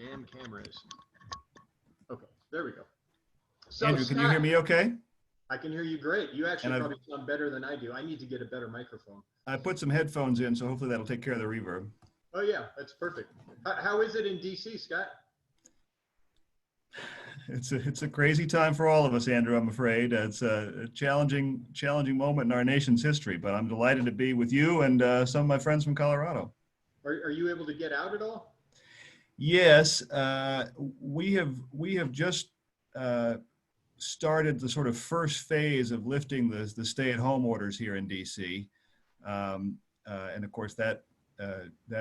damn cameras. Okay, there we go. So Andrew, can you hear Scott, me okay? I can hear you great. You And actually probably sound better than I do. I need to get a better microphone. I put some headphones in, so hopefully that'll take care of the reverb. Oh yeah, that's perfect. How is it in DC, Scott? It's a crazy time for all of us, Andrew, I'm afraid. It's a challenging moment in our nation's history, but I'm delighted to be with you and some of my friends from Colorado. Are you able to get out at all? Yes, we have just uh, started the sort of first phase of lifting the stay-at-home orders here in DC. And of course, that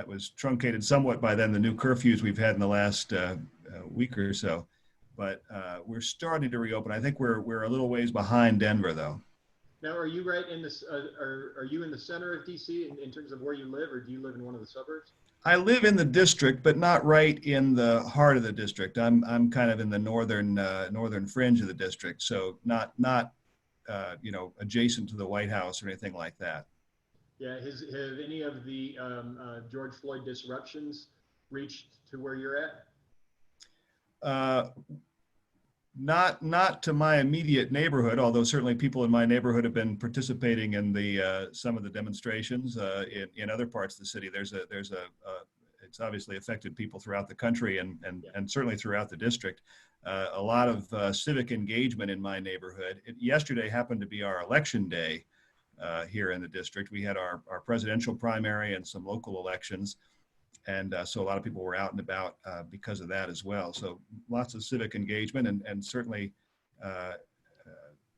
was truncated somewhat by then the new curfews we've had in the last week or so. But we're starting to reopen. I think we're a little ways behind Denver, though. Now, are you right in this? Are you in the center of DC in terms of where you live, or do you live in one of the suburbs? I live in the district, but not right in the heart of the district. I'm kind of in the northern fringe of the district, so not adjacent to the White House or anything like that. Yeah. Have any of the George Floyd disruptions reached to where you're at? Uh, not to my immediate neighborhood, although certainly people in my neighborhood have been participating in the some of the demonstrations in other parts of the city. It's obviously affected people throughout the country and certainly throughout the district. A lot of civic engagement in my neighborhood. Yesterday happened to be our election day here in the district. We had our presidential primary and some local elections. And so a lot of people were out and about because of that as well. So lots of civic engagement, and certainly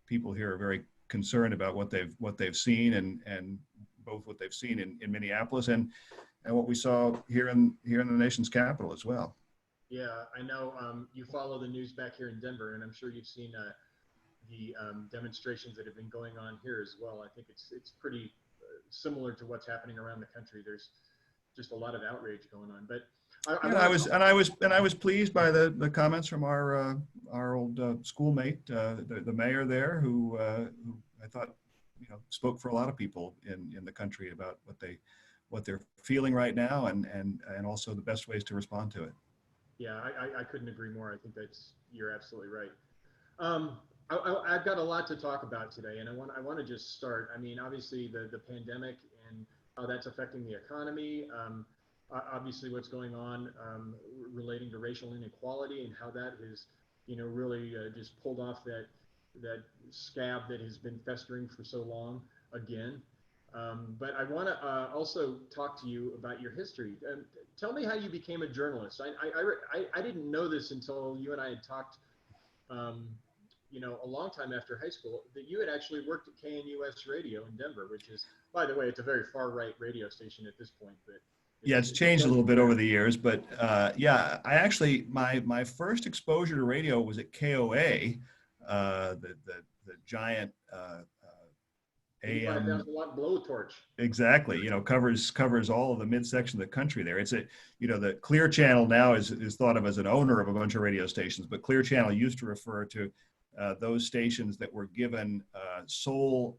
people here are very concerned about what they've seen, and both what they've seen in Minneapolis and what we saw here in the nation's capital as well. Yeah, I know you follow the news back here in Denver, and I'm sure you've seen the demonstrations that have been going on here as well. I think it's pretty similar to what's happening around the country. There's just a lot of outrage going on. But I was pleased by the comments from our old schoolmate, the mayor there, who I thought spoke for a lot of people in the country about what they're feeling right now, and also the best ways to respond to it. Yeah, I couldn't agree more. I think you're absolutely right. I've got a lot to talk about today, and I want to just start. I mean, obviously the pandemic and how that's affecting the economy. Obviously, what's going on relating to racial inequality and how that has, really just pulled off that scab that has been festering for so long again. But I want to also talk to you about your history. Tell me how you became a journalist. I didn't know this until you and I had talked, a long time after high school, that you had actually worked at KNUS Radio in Denver, which is, by the way, it's a very far right radio station at this point. But yeah, it's changed a little bit over the years. But yeah, I actually my first exposure to radio was at KOA, the giant AM. 5,000-watt blowtorch. Exactly, covers all of the midsection of the country there. It's the Clear Channel now is thought of as an owner of a bunch of radio stations, but Clear Channel used to refer to those stations that were given sole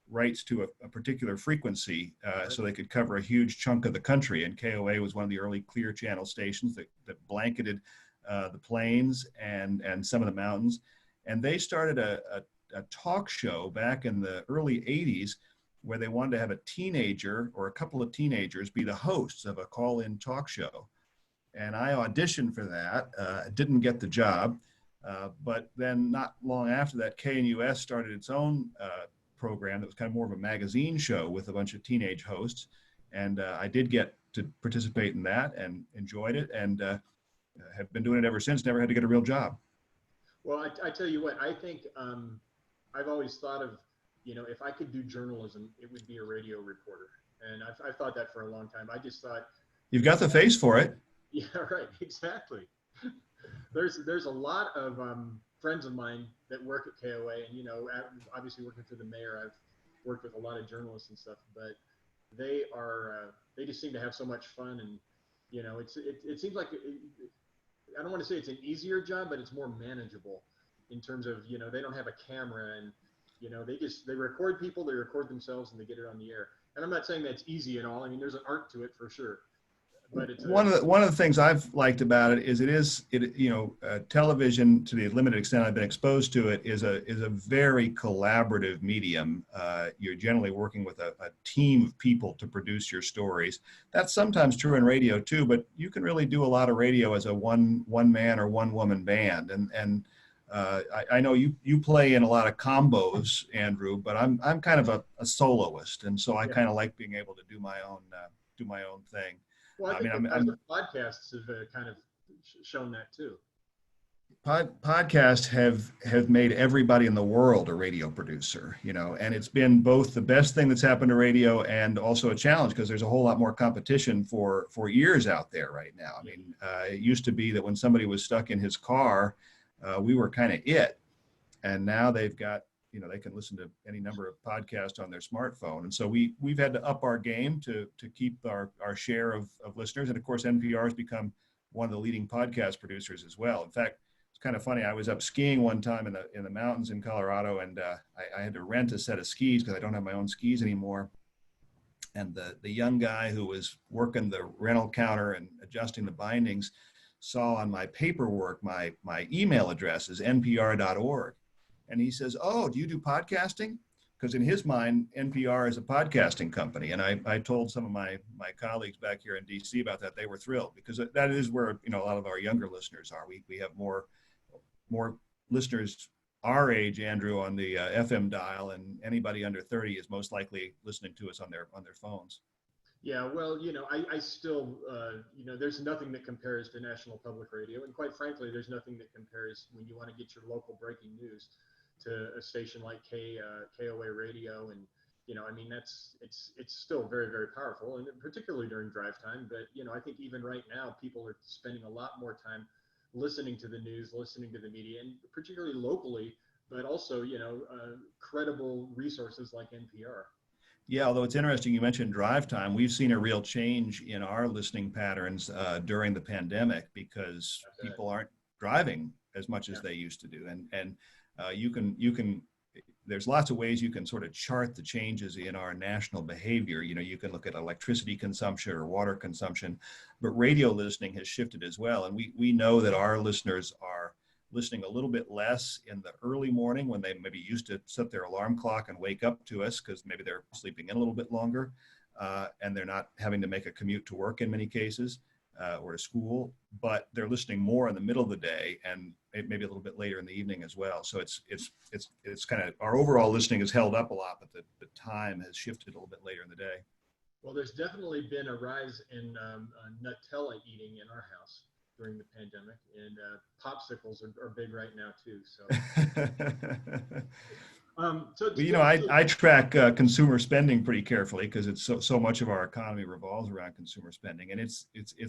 rights to a particular frequency, so they could cover a huge chunk of the country. And KOA was one of the early Clear Channel stations that blanketed the plains and some of the mountains. And they started a talk show back in the early 80s where they wanted to have a teenager or a couple of teenagers be the hosts of a call-in talk show. And I auditioned for that, didn't get the job. But then not long after that, KNUS started its own program that was kind of more of a magazine show with a bunch of teenage hosts. And I did get to participate in that and enjoyed it, and have been doing it ever since, never had to get a real job. Well, I tell you what, I think I've always thought of, if I could do journalism, it would be a radio reporter. And I've thought that for a long time. I just thought. You've got the face for it. Yeah, right. Exactly. There's a lot of friends of mine that work at KOA, and obviously working for the mayor, I've worked with a lot of journalists and stuff, but they just seem to have so much fun, and it seems like I don't want to say it's an easier job, but it's more manageable in terms of they don't have a camera, and they record people, they record themselves, and they get it on the air. And I'm not saying that's easy at all. I mean, there's an art to it for sure. but it's one of the things I've liked about it is television, to the limited extent I've been exposed to it, is a very collaborative medium. You're generally working with a team of people to produce your stories. That's sometimes true in radio too, but you can really do a lot of radio as a one man or one woman band. I know you play in a lot of combos, Andrew, but I'm kind of a soloist, and so I kind of like being able to do my own thing. Well, I think the rise of podcasts have kind of shown that too. Podcasts have made everybody in the world a radio producer, and it's been both the best thing that's happened to radio and also a challenge, because there's a whole lot more competition for ears out there right now. I mean, it used to be that when somebody was stuck in his car, we were kind of it, and now they've got, they can listen to any number of podcasts on their smartphone. And so we've had to up our game to keep our share of listeners. And of course, NPR has become one of the leading podcast producers as well. In fact, it's kind of funny. I was up skiing one time in the mountains in Colorado, and I had to rent a set of skis because I don't have my own skis anymore. And the young guy who was working the rental counter and adjusting the bindings saw on my paperwork my email address is npr.org. And he says, "Oh, do you do podcasting?" Because in his mind, NPR is a podcasting company. And I told some of my colleagues back here in DC about that. They were thrilled, because that is where, a lot of our younger listeners are. We have more listeners our age, Andrew, on the FM dial, and anybody under 30 is most likely listening to us on their phones. Yeah, well, I still, there's nothing that compares to National Public Radio. And quite frankly, there's nothing that compares when you want to get your local breaking news to a station like KOA Radio. And, it's still very, very powerful, and particularly during drive time. But, I think even right now, people are spending a lot more time listening to the news, listening to the media, and particularly locally, but also, credible resources like NPR. Yeah, although it's interesting you mentioned drive time. We've seen a real change in our listening patterns during the pandemic, because people aren't driving as much as they used to do. And you can there's lots of ways you can sort of chart the changes in our national behavior. You can look at electricity consumption or water consumption, but radio listening has shifted as well. And we know that our listeners are listening a little bit less in the early morning, when they maybe used to set their alarm clock and wake up to us, because maybe they're sleeping in a little bit longer, and they're not having to make a commute to work in many cases, or to school, but they're listening more in the middle of the day, and maybe a little bit later in the evening as well. So it's kind of, our overall listening has held up a lot, but the time has shifted a little bit later in the day. Well, there's definitely been a rise in Nutella eating in our house during the pandemic, and popsicles are big right now too. I track consumer spending pretty carefully, because it's so much of our economy revolves around consumer spending, and it's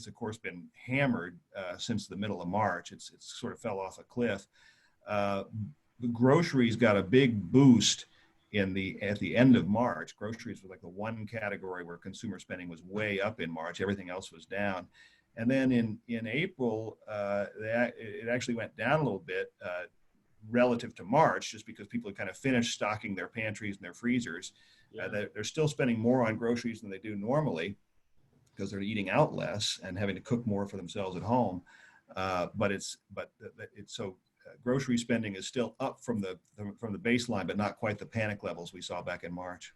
of course been hammered since the middle of March. It's sort of fell off a cliff. The groceries got a big boost at the end of March. Groceries were like the one category where consumer spending was way up in March. Everything else was down. And then in April, it actually went down a little bit relative to March, just because people had kind of finished stocking their pantries and their freezers. They're still spending more on groceries than they do normally, because they're eating out less and having to cook more for themselves at home. Grocery spending is still up from the baseline, but not quite the panic levels we saw back in March.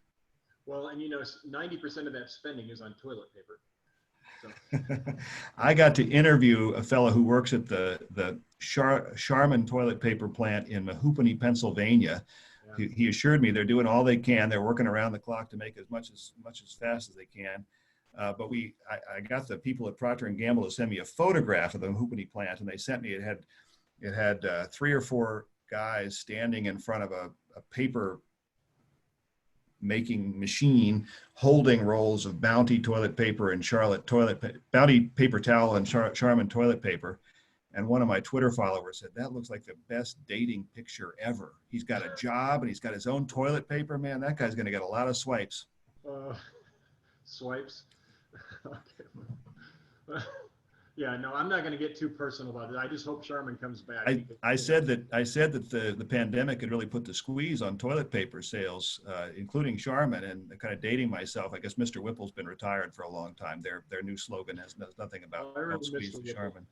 Well, and 90% of that spending is on toilet paper. So. I got to interview a fellow who works at the Charmin toilet paper plant in Mahoupany, Pennsylvania. Yeah. He assured me they're doing all they can. They're working around the clock to make as much as fast as they can. But I got the people at Procter & Gamble to send me a photograph of the Mahoupany plant, and they sent me, it had 3 or 4 guys standing in front of a paper making machine, holding rolls of Bounty toilet paper and Bounty paper towel and Charmin toilet paper. And one of my Twitter followers said, "That looks like the best dating picture ever. He's got a job and he's got his own toilet paper. Man, that guy's going to get a lot of swipes." Swipes. Okay. Yeah, no, I'm not going to get too personal about it. I just hope Charmin comes back I, because, I said that the pandemic had really put the squeeze on toilet paper sales, including Charmin, and kind of dating myself. I guess Mr. Whipple's been retired for a long time. Their new slogan has nothing about I "Don't remember squeeze Mr. the Whipple. Charmin."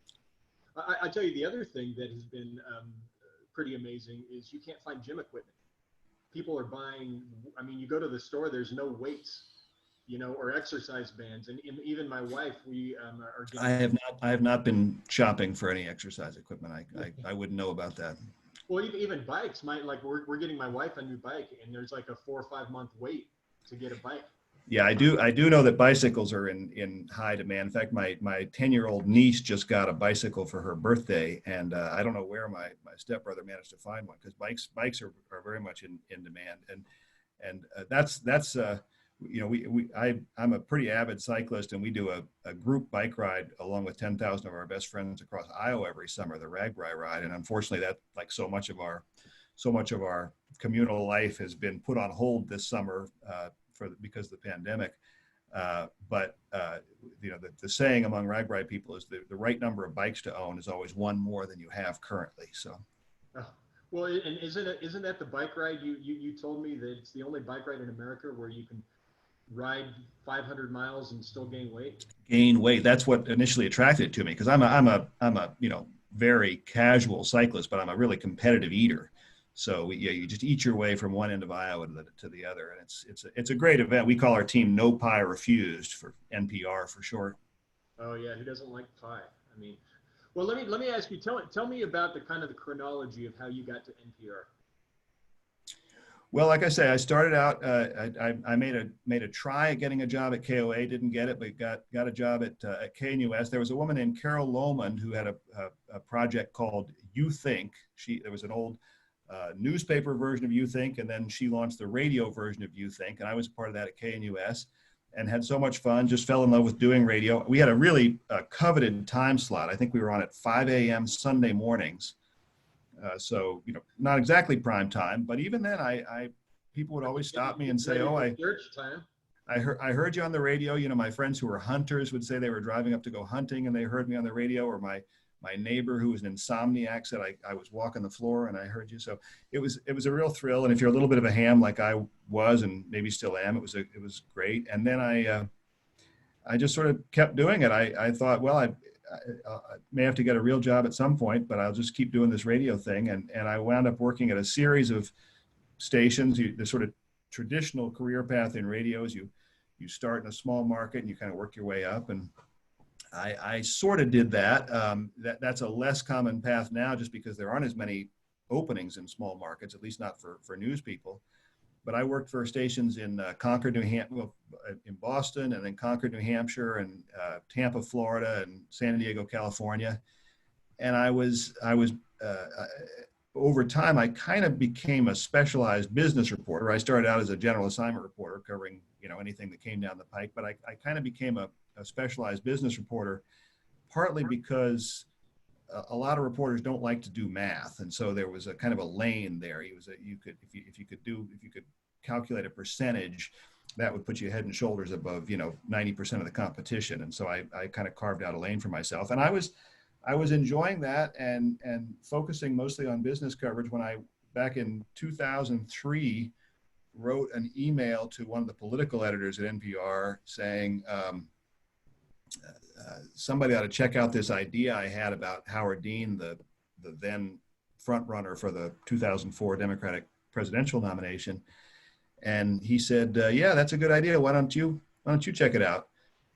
I tell you, the other thing that has been pretty amazing is you can't find gym equipment. People are buying, I mean, you go to the store, there's no weights, or exercise bands. And even my wife, we are getting, I have not been shopping for any exercise equipment. I wouldn't know about that. well, even bikes, like we're getting my wife a new bike, and there's like a 4 or 5 month wait to get a bike. Yeah, I do know that bicycles are in high demand. In fact, my 10-year-old niece just got a bicycle for her birthday, and I don't know where my stepbrother managed to find one, because bikes are very much in demand, and that's I'm a pretty avid cyclist, and we do a group bike ride along with 10,000 of our best friends across Iowa every summer, the Ragbri ride. And unfortunately, that, like so much of our communal life, has been put on hold this summer because of the pandemic. But the saying among Ragbri people is the right number of bikes to own is always one more than you have currently. So. Oh, well, and isn't that the bike ride? You told me that it's the only bike ride in America where you can ride 500 miles and still gain weight. Gain weight. That's what initially attracted it to me, because I'm a very casual cyclist, but I'm a really competitive eater. So yeah, you just eat your way from one end of Iowa to the other, and it's a great event. We call our team No Pie Refused, for NPR for short. Oh yeah, who doesn't like pie? I mean, well, let me ask you. Tell me about the chronology of how you got to NPR. Well, like I say, I started out. I made a try at getting a job at KOA, didn't get it, but got a job at KNUS. There was a woman named Carol Lohman who had a project called You Think. There was an old newspaper version of You Think, and then she launched the radio version of You Think, and I was part of that at KNUS, and had so much fun. Just fell in love with doing radio. We had a really coveted time slot. I think we were on at 5 a.m. Sunday mornings. So not exactly prime time, but even then, people would always stop me and say, "Oh, church time. I heard you on the radio." My friends who were hunters would say they were driving up to go hunting and they heard me on the radio, or my neighbor who was an insomniac said I was walking the floor and I heard you. So it was a real thrill. And if you're a little bit of a ham like I was, and maybe still am, it was great. And then I just sort of kept doing it. I thought, well, I may have to get a real job at some point, but I'll just keep doing this radio thing. And I wound up working at a series of stations. The sort of traditional career path in radio is you start in a small market and you kind of work your way up. And I sort of did that. That's a less common path now, just because there aren't as many openings in small markets, at least not for news people. But I worked for stations in Concord, New Hampshire, in Boston, and then Concord, New Hampshire, and Tampa, Florida, and San Diego, California. And I was over time, I kind of became a specialized business reporter. I started out as a general assignment reporter covering anything that came down the pike, but I kind of became a specialized business reporter, partly because a lot of reporters don't like to do math, and so there was a kind of a lane there. If you could calculate a percentage, that would put you head and shoulders above 90% of the competition. And so I kind of carved out a lane for myself, and I was enjoying that and focusing mostly on business coverage when I, back in 2003, wrote an email to one of the political editors at NPR saying, somebody ought to check out this idea I had about Howard Dean, the then front runner for the 2004 Democratic presidential nomination. And he said, yeah, that's a good idea. Why don't you check it out?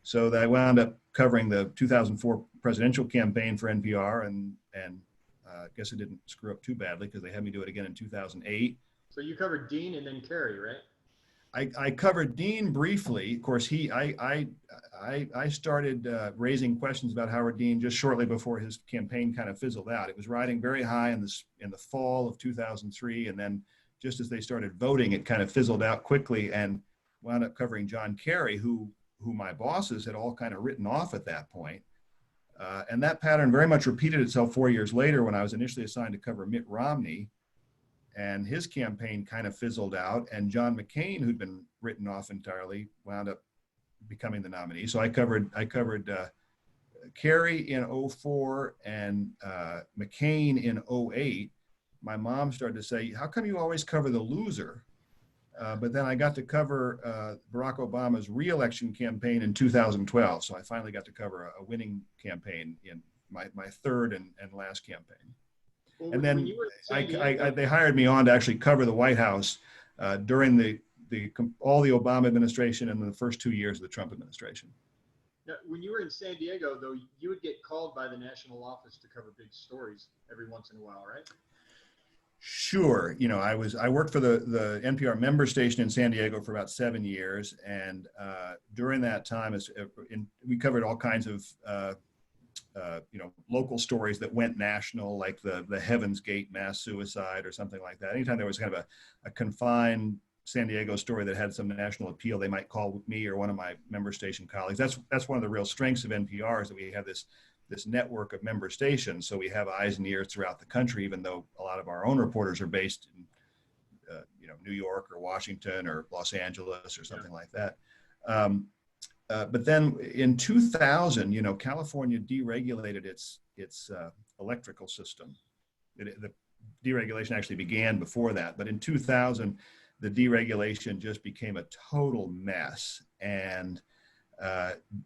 So I wound up covering the 2004 presidential campaign for NPR, and I guess it didn't screw up too badly, because they had me do it again in 2008. So you covered Dean and then Kerry, right? I covered Dean briefly. Of course, I started raising questions about Howard Dean just shortly before his campaign kind of fizzled out. It was riding very high in the fall of 2003, and then just as they started voting, it kind of fizzled out quickly, and wound up covering John Kerry, who my bosses had all kind of written off at that point. And that pattern very much repeated itself 4 years later when I was initially assigned to cover Mitt Romney, and his campaign kind of fizzled out, and John McCain, who'd been written off entirely, wound up becoming the nominee. So I covered Kerry in '04 and McCain in '08, my mom started to say, how come you always cover the loser? But then I got to cover Barack Obama's re-election campaign in 2012. So I finally got to cover a winning campaign in my third and last campaign. Well, And then Diego, they hired me on to actually cover the White House during all the Obama administration and the first 2 years of the Trump administration. now, when you were in San Diego, though, you would get called by the national office to cover big stories every once in a while, right? Sure. I worked for the NPR member station in San Diego for about 7 years. And during that time, we covered all kinds of, local stories that went national, like the Heaven's Gate mass suicide or something like that. Anytime there was kind of a confined San Diego story that had some national appeal, they might call me or one of my member station colleagues. That's one of the real strengths of NPR, is that we have this network of member stations. So we have eyes and ears throughout the country, even though a lot of our own reporters are based in, New York or Washington or Los Angeles or something like that. But then in 2000, California deregulated its electrical system. The deregulation actually began before that, but in 2000, the deregulation just became a total mess. And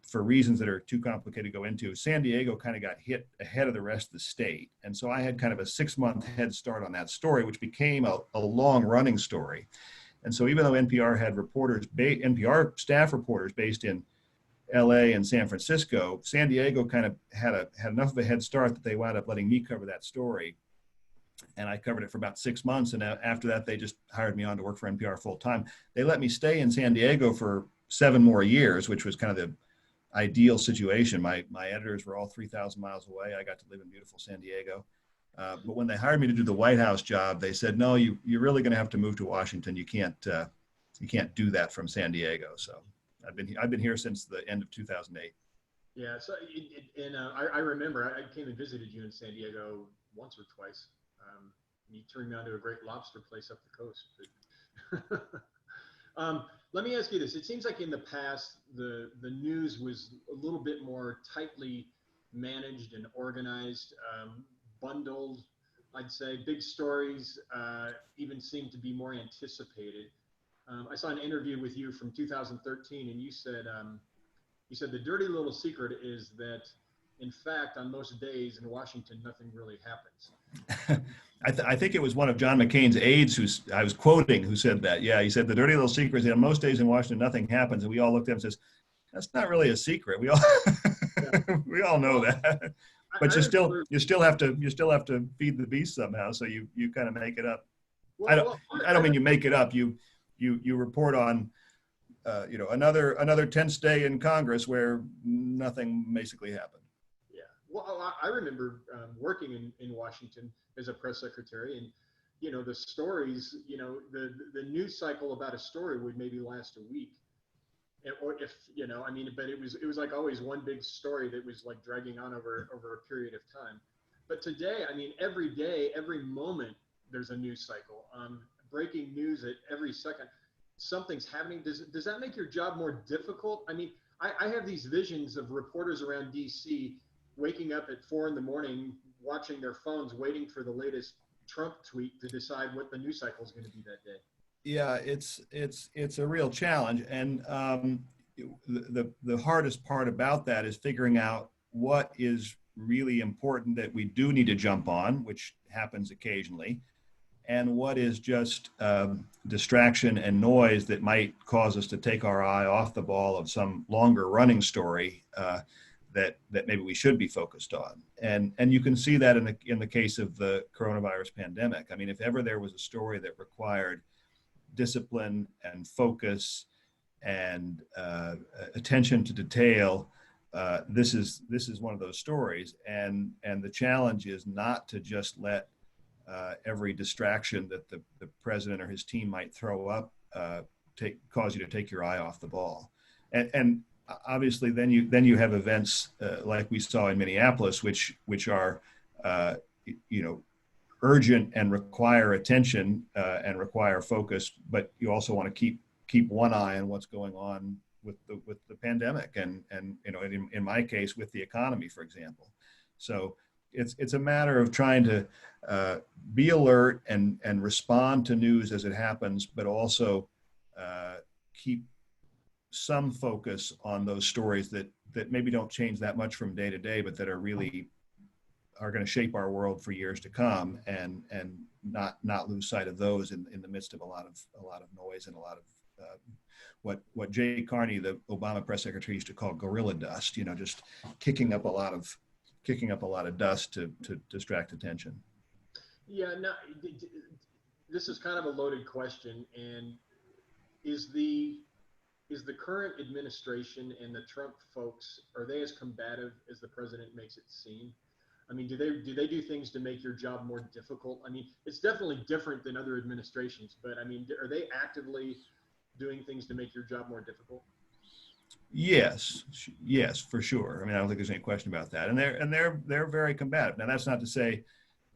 for reasons that are too complicated to go into, San Diego kind of got hit ahead of the rest of the state. And so I had kind of a 6-month head start on that story, which became a long running story. And so even though NPR had NPR staff reporters based in LA and San Francisco, San Diego kind of had enough of a head start that they wound up letting me cover that story. And I covered it for about 6 months. And after that, they just hired me on to work for NPR full time. They let me stay in San Diego for 7 more years, which was kind of the ideal situation. My editors were all 3,000 miles away. I got to live in beautiful San Diego. But when they hired me to do the White House job, they said, no, you're really going to have to move to Washington. You can't do that from San Diego. So I've been here since the end of 2008. Yeah. So, I remember I came and visited you in San Diego once or twice. You turned me on to a great lobster place up the coast. Let me ask you this. It seems like in the past, the news was a little bit more tightly managed and organized, bundled, I'd say. Big stories even seemed to be more anticipated. I saw an interview with you from 2013, and you said the dirty little secret is that, in fact, on most days in Washington, nothing really happens. I think it was one of John McCain's aides who I was quoting who said that. Yeah, he said the dirty little secret is that on most days in Washington, nothing happens. And we all looked at him and says, that's not really a secret. We all we all know that. But you still have to feed the beast somehow. So you kind of make it up. Well, I don't mean you make it up. You report on another tense day in Congress where nothing basically happened. Yeah. Well, I remember working in Washington as a press secretary, and the stories, the news cycle about a story would maybe last a week, or if but it was like always one big story that was like dragging on over a period of time. But today, every day, every moment, there's a news cycle. Breaking news at every second. Something's happening. Does that make your job more difficult? I have these visions of reporters around DC waking up at 4 a.m, watching their phones, waiting for the latest Trump tweet to decide what the news cycle is going to be that day. Yeah, it's a real challenge, and the hardest part about that is figuring out what is really important that we do need to jump on, which happens occasionally, and what is just distraction and noise that might cause us to take our eye off the ball of some longer running story that maybe we should be focused on. And you can see that in the case of the coronavirus pandemic. If ever there was a story that required discipline and focus and attention to detail, this is one of those stories. And the challenge is not to just let every distraction that the president or his team might throw up cause you to take your eye off the ball. And obviously, then you have events like we saw in Minneapolis, which are urgent and require attention and require focus. But you also want to keep one eye on what's going on the pandemic, and you know, in my case, with the economy, for example. So it's a matter of trying to be alert and respond to news as it happens, but also keep some focus on those stories that maybe don't change that much from day to day, but that are really are going to shape our world for years to come, and not lose sight of those in the midst of a lot of noise and a lot of what Jay Carney, the Obama press secretary, used to call gorilla dust. You know, just kicking up a lot of dust to distract attention. Yeah, no, this is kind of a loaded question, and is the current administration and the Trump folks, are they as combative as the president makes it seem? I mean, do they do things to make your job more difficult? I mean, it's definitely different than other administrations, but I mean, are they actively doing things to make your job more difficult? Yes, for sure. I mean, I don't think there's any question about that. And they're very combative. Now, that's not to say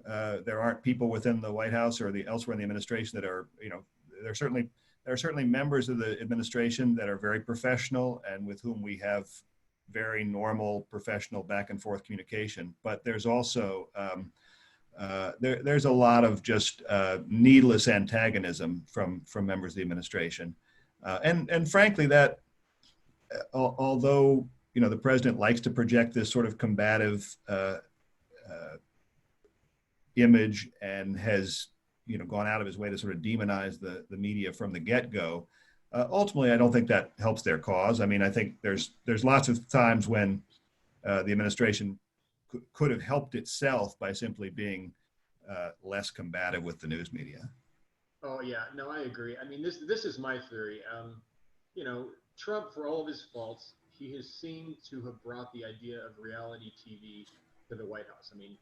there aren't people within the White House or elsewhere in the administration that are, you know, there are certainly members of the administration that are very professional and with whom we have very normal professional back and forth communication. But there's also there's a lot of just needless antagonism from members of the administration, and frankly, that although, you know, the president likes to project this sort of combative image and has, you know, gone out of his way to sort of demonize the media from the get-go. Ultimately, I don't think that helps their cause. I mean, I think there's lots of times when the administration could have helped itself by simply being less combative with the news media. Oh yeah, no, I agree. I mean, this is my theory. You know, Trump, for all of his faults, he has seemed to have brought the idea of reality TV to the White House. I mean,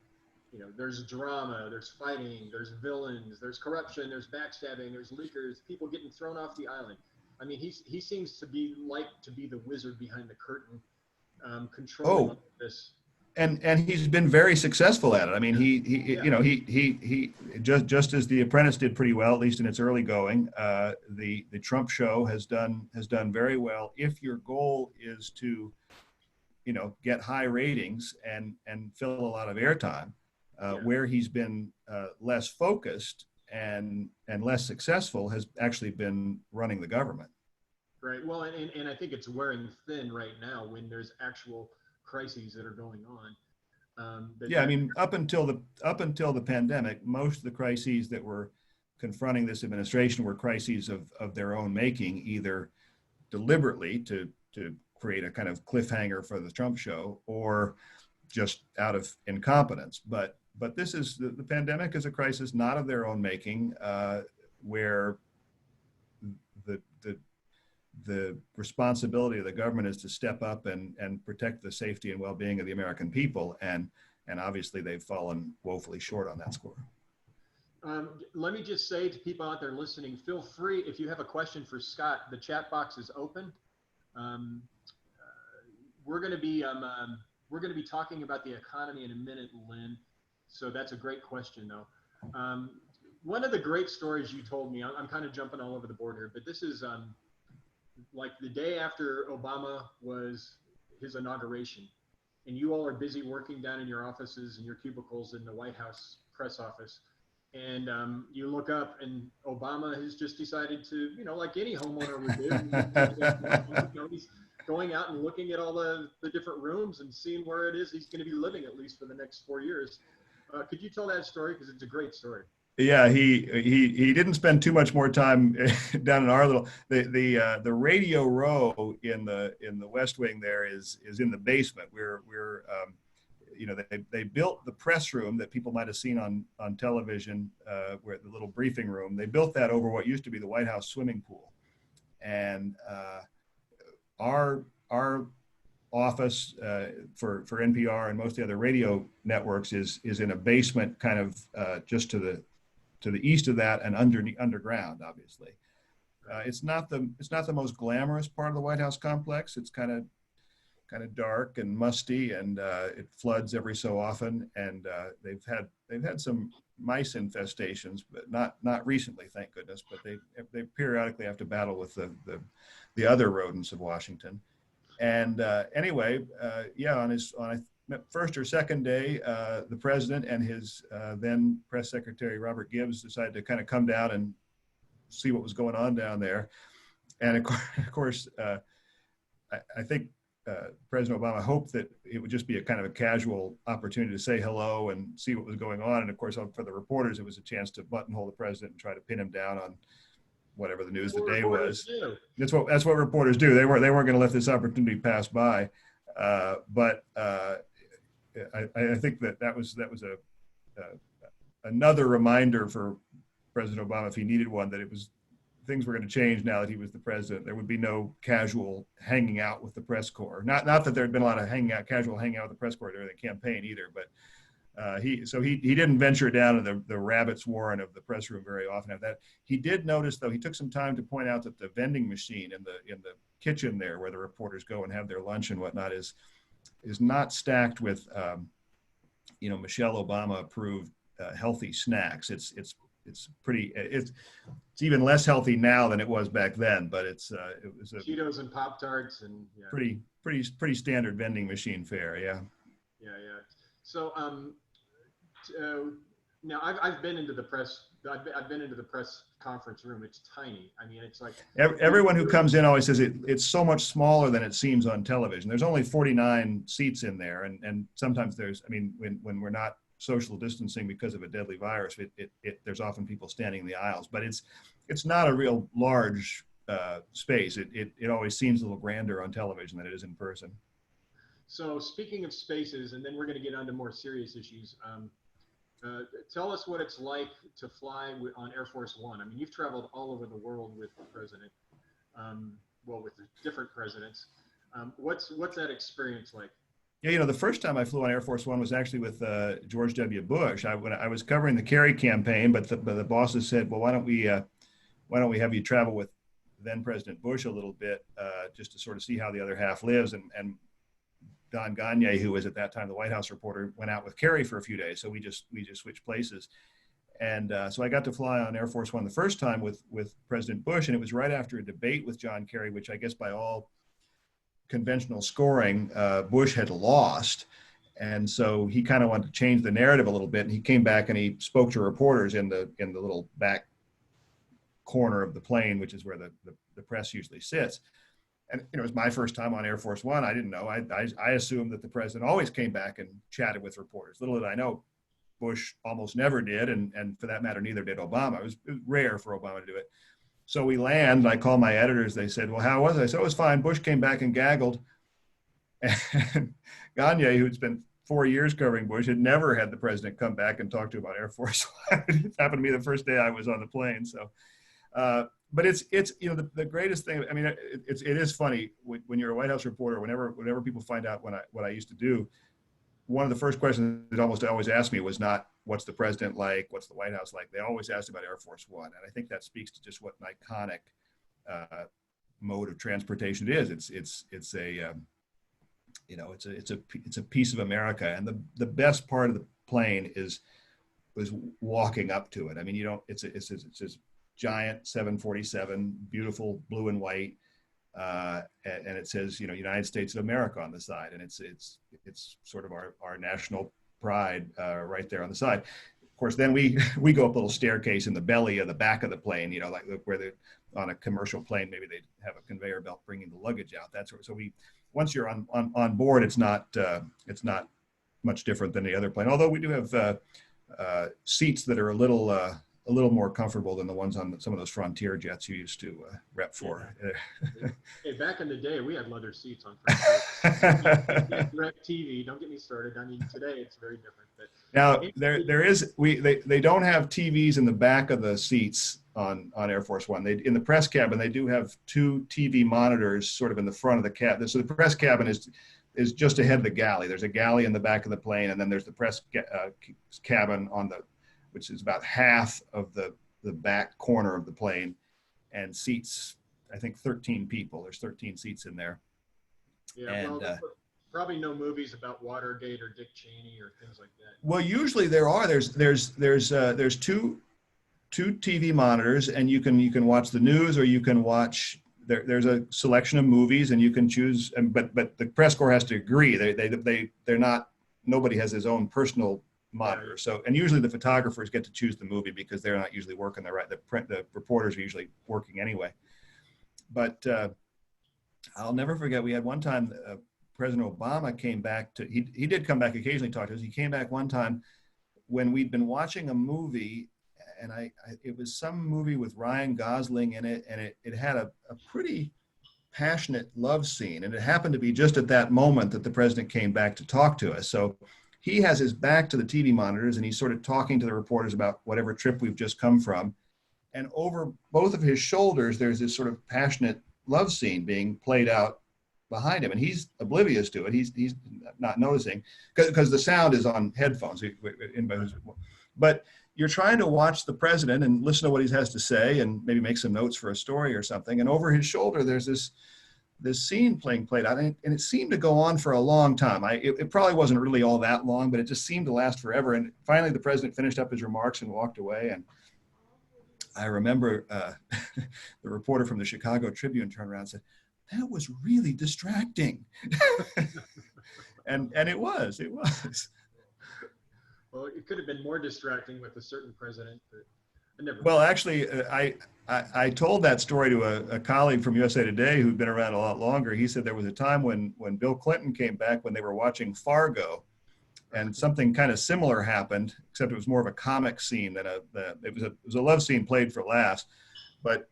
you know, there's drama, there's fighting, there's villains, there's corruption, there's backstabbing, there's leakers, people getting thrown off the island. I mean, he seems to be the wizard behind the curtain, controlling this. And he's been very successful at it. I mean, Yeah. you know, he just as The Apprentice did pretty well, at least in its early going. The Trump show has done very well. If your goal is to, you know, get high ratings and fill a lot of airtime, where he's been less focused and less successful has actually been running the government. Right. Well, and I think it's wearing thin right now when there's actual crises that are going on. I mean, up until the pandemic, most of the crises that were confronting this administration were crises of their own making, either deliberately to create a kind of cliffhanger for the Trump show, or just out of incompetence. But this is the pandemic is a crisis not of their own making, where the responsibility of the government is to step up and protect the safety and well-being of the American people, and obviously they've fallen woefully short on that score. Let me just say to people out there listening, feel free, if you have a question for Scott, the chat box is open. We're going to be talking about the economy in a minute, Lynn. So that's a great question, though. One of the great stories you told me, I'm kind of jumping all over the board here, but this is like the day after Obama was his inauguration, and you all are busy working down in your offices and your cubicles in the White House press office. And you look up and Obama has just decided to, you know, like any homeowner would do, you know, he's going out and looking at all the different rooms and seeing where it is he's going to be living at least for the next 4 years. Could you tell that story? Because it's a great story. Yeah, he didn't spend too much more time down in our little the radio row in the West Wing there is in the basement. We're you know, they built the press room that people might have seen on television, where the little briefing room. They built that over what used to be the White House swimming pool, and our office for NPR and most of the other radio networks is in a basement, kind of just to the east of that and underground. Obviously, it's not the most glamorous part of the White House complex. It's kind of dark and musty, and it floods every so often. And they've had some mice infestations, but not recently, thank goodness. But they periodically have to battle with the other rodents of Washington. And anyway, yeah, on first or second day, the president and his then press secretary Robert Gibbs decided to kind of come down and see what was going on down there. And of course, I think President Obama hoped that it would just be a kind of a casual opportunity to say hello and see what was going on. And of course, for the reporters, it was a chance to buttonhole the president and try to pin him down on whatever the news of the day was. That's what reporters do. They weren't going to let this opportunity pass by. But I think that was another reminder for President Obama, if he needed one, that things were going to change now that he was the president. There would be no casual hanging out with the press corps. Not that there had been a lot of casual hanging out with the press corps during the campaign either, but he didn't venture down to the rabbit's warren of the press room very often. After that, he did notice, though, he took some time to point out that the vending machine in the kitchen there, where the reporters go and have their lunch and whatnot, is not stacked with Michelle Obama approved healthy snacks. It's even less healthy now than it was back then, but it was Cheetos and Pop-Tarts and pretty standard vending machine fare. Yeah. So now I've been into the press. I've been into the press conference room. It's tiny. I mean, it's like everyone who comes in always says it's so much smaller than it seems on television. There's only 49 seats in there, and sometimes when we're not social distancing because of a deadly virus, there's often people standing in the aisles, but it's not a real large space. It always seems a little grander on television than it is in person. So speaking of spaces, and then we're going to get on to more serious issues. Tell us what it's like to fly on Air Force One. I mean, you've traveled all over the world with the president, with the different presidents. What's that experience like? Yeah, the first time I flew on Air Force One was actually with George W. Bush. When I was covering the Kerry campaign, but the bosses said, well, why don't we have you travel with then President Bush a little bit, just to sort of see how the other half lives. And Don Gagne, who was at that time the White House reporter, went out with Kerry for a few days. So we just switched places. And so I got to fly on Air Force One the first time with President Bush, and it was right after a debate with John Kerry, which I guess by all conventional scoring, Bush had lost. And so he kind of wanted to change the narrative a little bit. And he came back and he spoke to reporters in the little back corner of the plane, which is where the press usually sits. And it was my first time on Air Force One. I didn't know. I assumed that the president always came back and chatted with reporters. Little did I know, Bush almost never did. And for that matter, neither did Obama. It was rare for Obama to do it. So we land, I called my editors. They said, well, how was it? I said, it was fine. Bush came back and gaggled. And Gagne, who'd spent 4 years covering Bush, had never had the president come back and talk to him about Air Force One. It happened to me the first day I was on the plane. So, but it's the greatest thing. I mean, it is funny when you're a White House reporter. Whenever people find out what I used to do, one of the first questions that almost always asked me was not what's the president like, what's the White House like. They always asked about Air Force One, and I think that speaks to just what an iconic mode of transportation it is. It's a piece of America, and the best part of the plane was walking up to it. I mean, it's this giant 747, beautiful blue and white, and it says United States of America on the side, and it's sort of our national pride right there on the side. Of course, then we go up a little staircase in the belly of the back of the plane, like where they on a commercial plane, maybe they have a conveyor belt bringing the luggage out. So once you're on board, it's not much different than the other plane. Although we do have seats that are a little more comfortable than the ones on some of those Frontier jets you used to rep for. Hey, back in the day, we had leather seats on Frontier. Direct TV. Don't get me started. I mean, today it's very different. But now they don't have TVs in the back of the seats on Air Force One. In the press cabin, they do have 2 TV monitors sort of in the front of the cabin. So the press cabin is just ahead of the galley. There's a galley in the back of the plane, and then there's the press cabin which is about half of the back corner of the plane, and seats, I think 13 people. There's 13 seats in there. Yeah, probably no movies about Watergate or Dick Cheney or things like that. Well, usually there are. There's two TV monitors, and you can watch the news, or you can watch. There's a selection of movies, and you can choose. But the press corps has to agree. They're not. Nobody has his own personal monitor. Right. So, and usually the photographers get to choose the movie because they're not usually working the reporters are usually working anyway. But I'll never forget. We had one time. President Obama came back to. He did come back occasionally to talk to us. He came back one time when we'd been watching a movie, and it was some movie with Ryan Gosling in it, and it had a pretty passionate love scene, and it happened to be just at that moment that the president came back to talk to us. So he has his back to the TV monitors, and he's sort of talking to the reporters about whatever trip we've just come from, and over both of his shoulders there's this sort of passionate love scene being played out behind him, and he's oblivious to it. He's not noticing because the sound is on headphones. But you're trying to watch the president and listen to what he has to say, and maybe make some notes for a story or something. And over his shoulder, there's this scene played out, and it seemed to go on for a long time. It probably wasn't really all that long, but it just seemed to last forever. And finally, the president finished up his remarks and walked away. And I remember the reporter from the Chicago Tribune turned around and said, "That was really distracting." and it was. Well, it could have been more distracting with a certain president, but I never. Well, actually, I told that story to a colleague from USA Today who'd been around a lot longer. He said there was a time when Bill Clinton came back, when they were watching Fargo, and something kind of similar happened, except it was more of a comic scene than it was a love scene played for laughs. But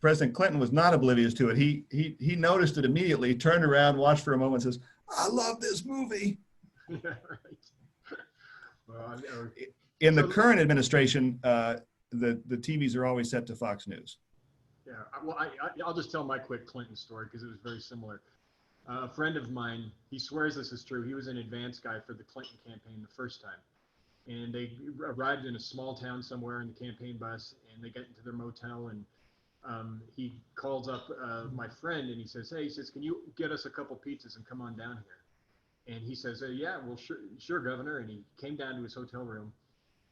President Clinton was not oblivious to it. He noticed it immediately, turned around, watched for a moment, and says, "I love this movie." Yeah, right. Well, in the current administration, the TVs are always set to Fox News. Yeah, well, I'll just tell my quick Clinton story because it was very similar. A friend of mine, he swears this is true. He was an advance guy for the Clinton campaign the first time. And they arrived in a small town somewhere in the campaign bus, and they get into their motel, and he calls up my friend, and he says, "Hey," he says, "can you get us a couple pizzas and come on down here?" And he says, "Yeah, well, sure, Governor." And he came down to his hotel room,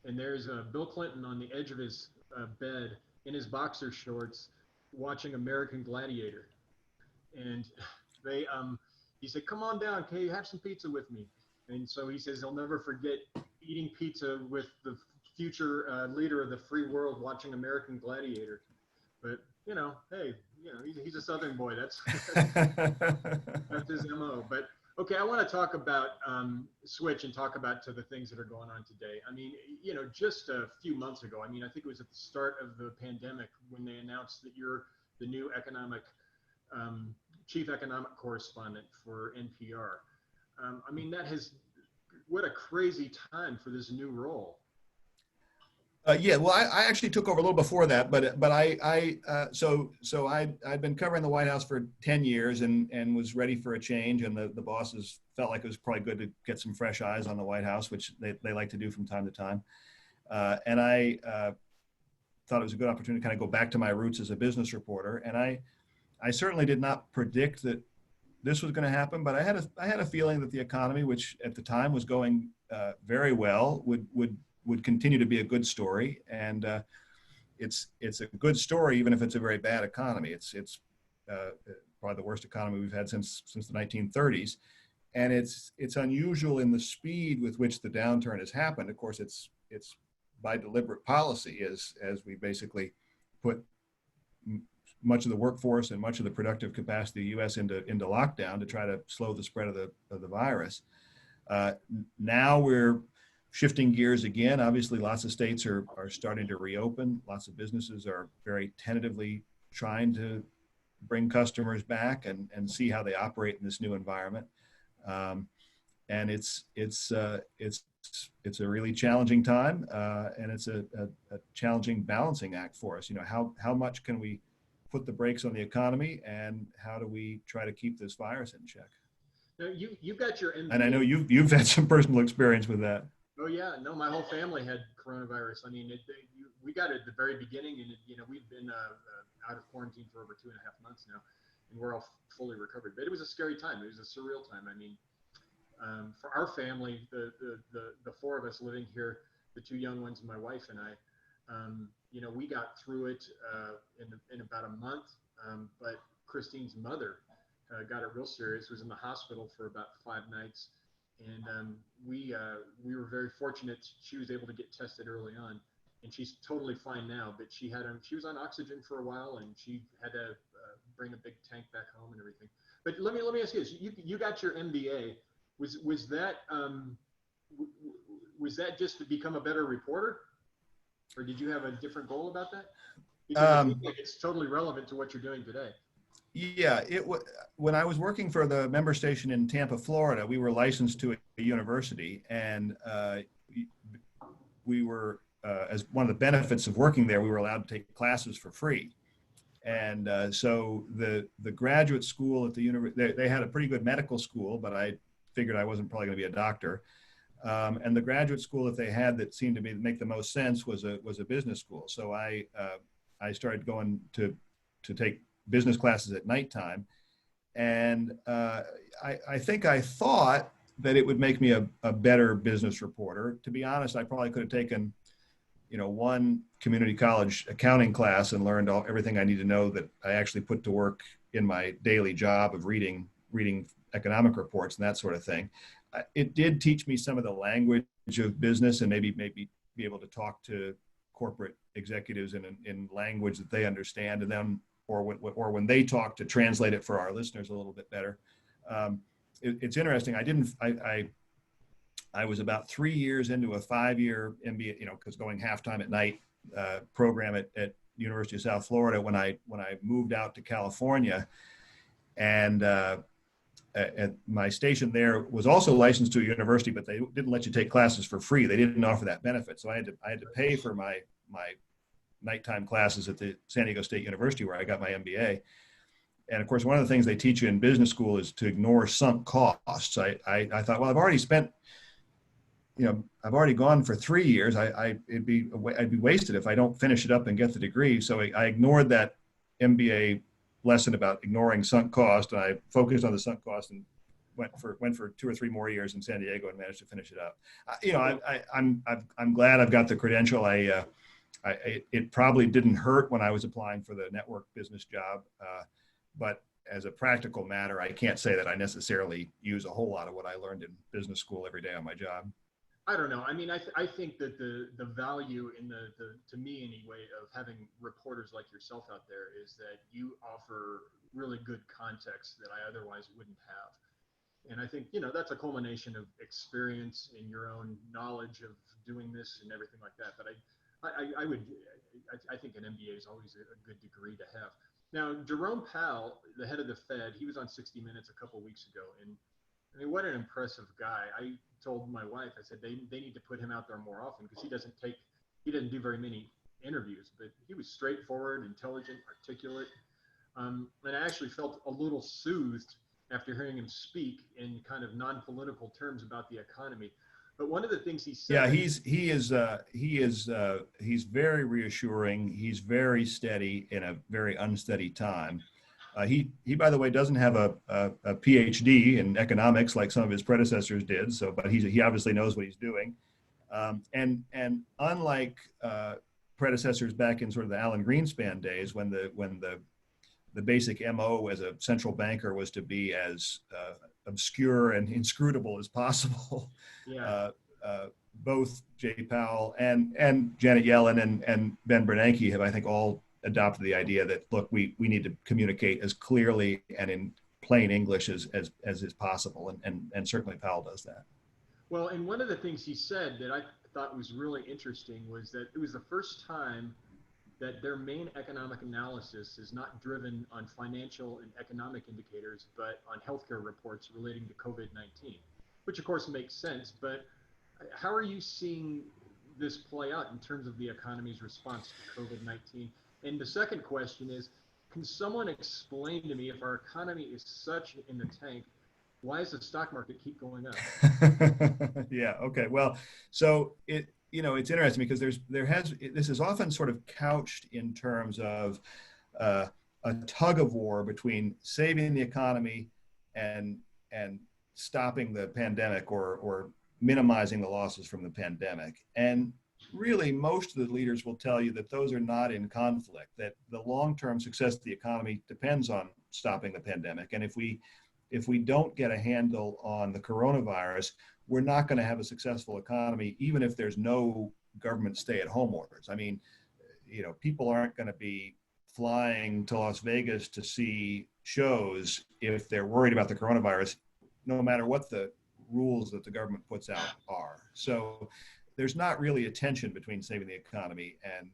and there's Bill Clinton on the edge of his bed in his boxer shorts watching American Gladiator. And he said, "Come on down, can you have some pizza with me?" And so he says he'll never forget eating pizza with the future leader of the free world watching American Gladiator. But, hey, he's a Southern boy. That's his MO. But, okay, I want to talk about switch and talk about to the things that are going on today. I mean, just a few months ago, I think it was at the start of the pandemic when they announced that you're the new chief economic correspondent for NPR. What a crazy time for this new role. Yeah, well, I actually took over a little before that, but I'd been covering the White House for 10 years and was ready for a change, and the bosses felt like it was probably good to get some fresh eyes on the White House, which they like to do from time to time. And I thought it was a good opportunity to kind of go back to my roots as a business reporter. And I certainly did not predict that this was going to happen, but I had a feeling that the economy, which at the time was going very well, would continue to be a good story. And it's a good story, even if it's a very bad economy. It's probably the worst economy we've had since the 1930s. And it's unusual in the speed with which the downturn has happened. Of course, it's by deliberate policy as we basically put much of the workforce and much of the productive capacity of the U.S. into lockdown to try to slow the spread of the virus. Now we're shifting gears again. Obviously, lots of states are starting to reopen. Lots of businesses are very tentatively trying to bring customers back and see how they operate in this new environment. And it's a really challenging time, and it's a challenging balancing act for us. How much can we put the brakes on the economy, and how do we try to keep this virus in check? Now, you got your MBA. And I know you've had some personal experience with that. Oh yeah, no, my whole family had coronavirus. We got it at the very beginning, and we've been out of quarantine for over 2.5 months now. and we're all fully recovered. But it was a scary time. It was a surreal time. I mean, for our family, the four of us living here, the two young ones, my wife and I, we got through it in about a month. But Christine's mother got it real serious. Was in the hospital for about 5 nights, and we were very fortunate. She was able to get tested early on, and she's totally fine now. But she was on oxygen for a while, and she had to bring a big tank back home and everything. But let me ask you this: you got your MBA. Was that just to become a better reporter, or did you have a different goal about that? Because it seems like it's totally relevant to what you're doing today. Yeah, when I was working for the member station in Tampa, Florida, we were licensed to a university, and we were, as one of the benefits of working there, we were allowed to take classes for free. And so the graduate school at the university, they had a pretty good medical school, but I figured I wasn't probably going to be a doctor. And the graduate school that they had that seemed to make the most sense was a business school. So I started going to take business classes at nighttime, and I think I thought that it would make me a better business reporter. To be honest, I probably could have taken, one community college accounting class and learned everything I need to know that I actually put to work in my daily job of reading economic reports and that sort of thing. It did teach me some of the language of business and maybe be able to talk to corporate executives in language that they understand, and then or when they talk, to translate it for our listeners a little bit better. It's interesting. I was about 3 years into a 5-year MBA, because going halftime at night program at University of South Florida when I moved out to California, and at my station there was also licensed to a university, but they didn't let you take classes for free. They didn't offer that benefit, so I had to pay for my nighttime classes at the San Diego State University, where I got my MBA. And of course, one of the things they teach you in business school is to ignore sunk costs. I thought, well, I've already spent, I've already gone for 3 years. I'd be wasted if I don't finish it up and get the degree. So I ignored that MBA lesson about ignoring sunk cost, and I focused on the sunk cost and went for 2 or 3 more years in San Diego and managed to finish it up. I'm glad I've got the credential. It probably didn't hurt when I was applying for the network business job, but as a practical matter, I can't say that I necessarily use a whole lot of what I learned in business school every day on my job. I don't know. I mean, I think that the value in to me anyway, of having reporters like yourself out there is that you offer really good context that I otherwise wouldn't have. And I think, that's a culmination of experience in your own knowledge of doing this and everything like that. But I think an MBA is always a good degree to have. Now, Jerome Powell, the head of the Fed, he was on 60 Minutes a couple of weeks ago, and I mean, what an impressive guy. I told my wife, I said they need to put him out there more often, because he doesn't do very many interviews, but he was straightforward, intelligent, articulate, and I actually felt a little soothed after hearing him speak in kind of non-political terms about the economy. But one of the things he said. Yeah, he's very reassuring. He's very steady in a very unsteady time. He by the way doesn't have a PhD in economics like some of his predecessors did. But he obviously knows what he's doing. And unlike predecessors back in sort of the Alan Greenspan days, when the basic MO as a central banker was to be as obscure and inscrutable as possible. Yeah. Both Jay Powell and Janet Yellen and Ben Bernanke have, I think, all adopted the idea that, look, we need to communicate as clearly and in plain English as is possible, and certainly Powell does that. Well, and one of the things he said that I thought was really interesting was that it was the first time that their main economic analysis is not driven on financial and economic indicators, but on healthcare reports relating to COVID-19, which of course makes sense. But how are you seeing this play out in terms of the economy's response to COVID-19? And the second question is, can someone explain to me, if our economy is such in the tank, why does the stock market keep going up? Yeah. Okay. Well, so it's interesting because this is often sort of couched in terms of a tug of war between saving the economy and stopping the pandemic, or minimizing the losses from the pandemic. And really, most of the leaders will tell you that those are not in conflict, that the long-term success of the economy depends on stopping the pandemic. And if we don't get a handle on the coronavirus, we're not going to have a successful economy, even if there's no government stay-at-home orders. I mean, people aren't going to be flying to Las Vegas to see shows if they're worried about the coronavirus, no matter what the rules that the government puts out are. So there's not really a tension between saving the economy and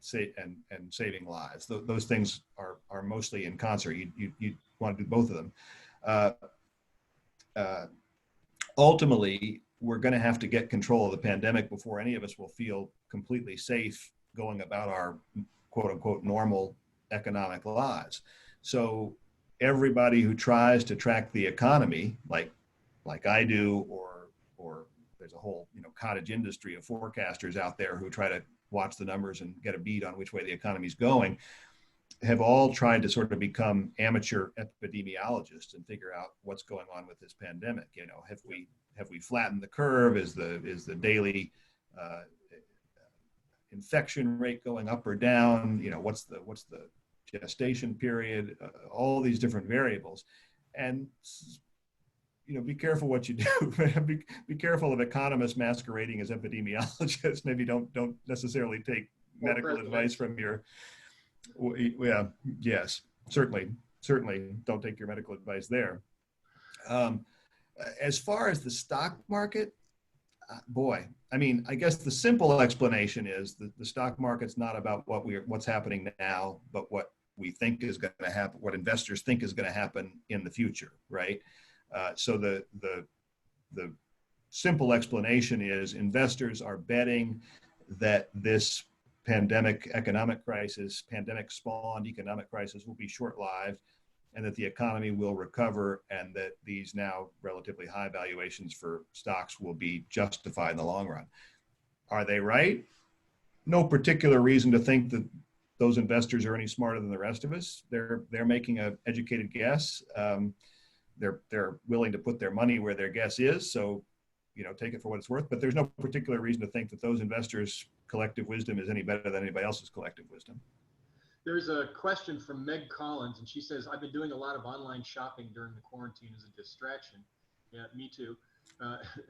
saving lives. Those things are mostly in concert. You want to do both of them. Ultimately, we're going to have to get control of the pandemic before any of us will feel completely safe going about our quote unquote normal economic lives. So everybody who tries to track the economy, like I do, or there's a whole cottage industry of forecasters out there who try to watch the numbers and get a beat on which way the economy's going, have all tried to sort of become amateur epidemiologists and figure out what's going on with this pandemic. Have we flattened the curve? Is the daily infection rate going up or down? What's the gestation period? All these different variables, and be careful what you do. be careful of economists masquerading as epidemiologists. Maybe don't necessarily take medical advice from your. Yeah. Yes. Certainly. Don't take your medical advice there. As far as the stock market, boy, I mean, I guess the simple explanation is that the stock market's not about what's happening now, but what we think is going to happen, what investors think is going to happen in the future, right? So the simple explanation is investors are betting that this pandemic spawned economic crisis will be short-lived, and that the economy will recover, and that these now relatively high valuations for stocks will be justified in the long run. Are they right? No particular reason to think that those investors are any smarter than the rest of us. They're making an educated guess. They're willing to put their money where their guess is. So, take it for what it's worth. But there's no particular reason to think that those investors' collective wisdom is any better than anybody else's collective wisdom. There's a question from Meg Collins, and she says, I've been doing a lot of online shopping during the quarantine as a distraction. Yeah, me too.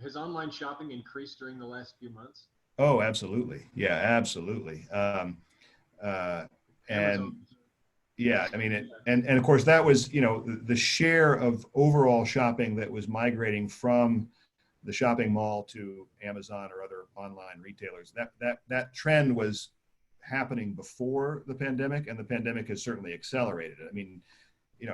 Has online shopping increased during the last few months? Oh, absolutely. Yeah, absolutely. And yeah, I mean, and of course that was, the share of overall shopping that was migrating from the shopping mall to Amazon or other online retailers. That trend was happening before the pandemic, and the pandemic has certainly accelerated it. I mean,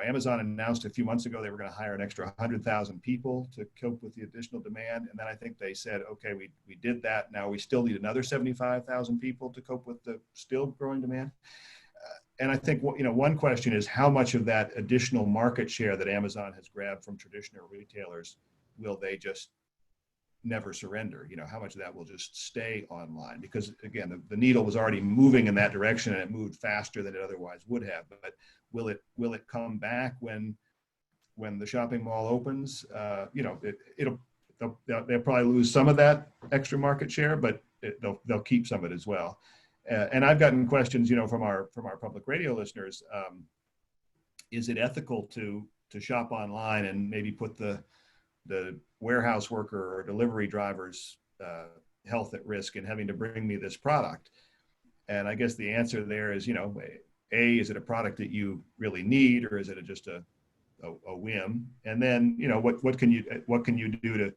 Amazon announced a few months ago they were going to hire an extra 100,000 people to cope with the additional demand, and then I think they said, okay, we did that. Now we still need another 75,000 people to cope with the still growing demand. And I think one question is how much of that additional market share that Amazon has grabbed from traditional retailers will they just never surrender? How much of that will just stay online? Because again, the needle was already moving in that direction, and it moved faster than it otherwise would have. But will it come back when the shopping mall opens? They'll probably lose some of that extra market share, but they'll keep some of it as well. And I've gotten questions, from our public radio listeners. Is it ethical to shop online and maybe put the warehouse worker or delivery driver's health at risk in having to bring me this product? And I guess the answer there is, is it a product that you really need, or is it just a whim? And then, what can you do to,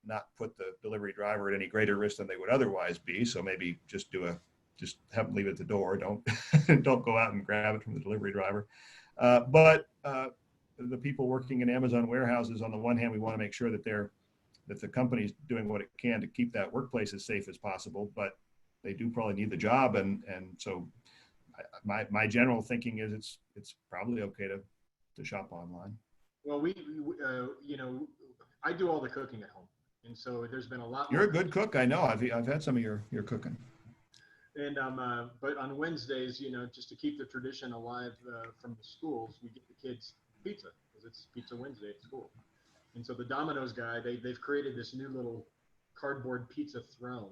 not put the delivery driver at any greater risk than they would otherwise be? So maybe just have them leave it at the door. Don't go out and grab it from the delivery driver. But the people working in Amazon warehouses, on the one hand, we want to make sure that the company's doing what it can to keep that workplace as safe as possible, but they do probably need the job. And so my general thinking is it's probably okay to shop online. Well, I do all the cooking at home. And so there's been a lot. You're a good cook. I know. I've had some of your cooking. And but on Wednesdays, just to keep the tradition alive from the schools, we get the kids pizza because it's Pizza Wednesday at school. And so the Domino's guy, they've created this new little cardboard pizza throne,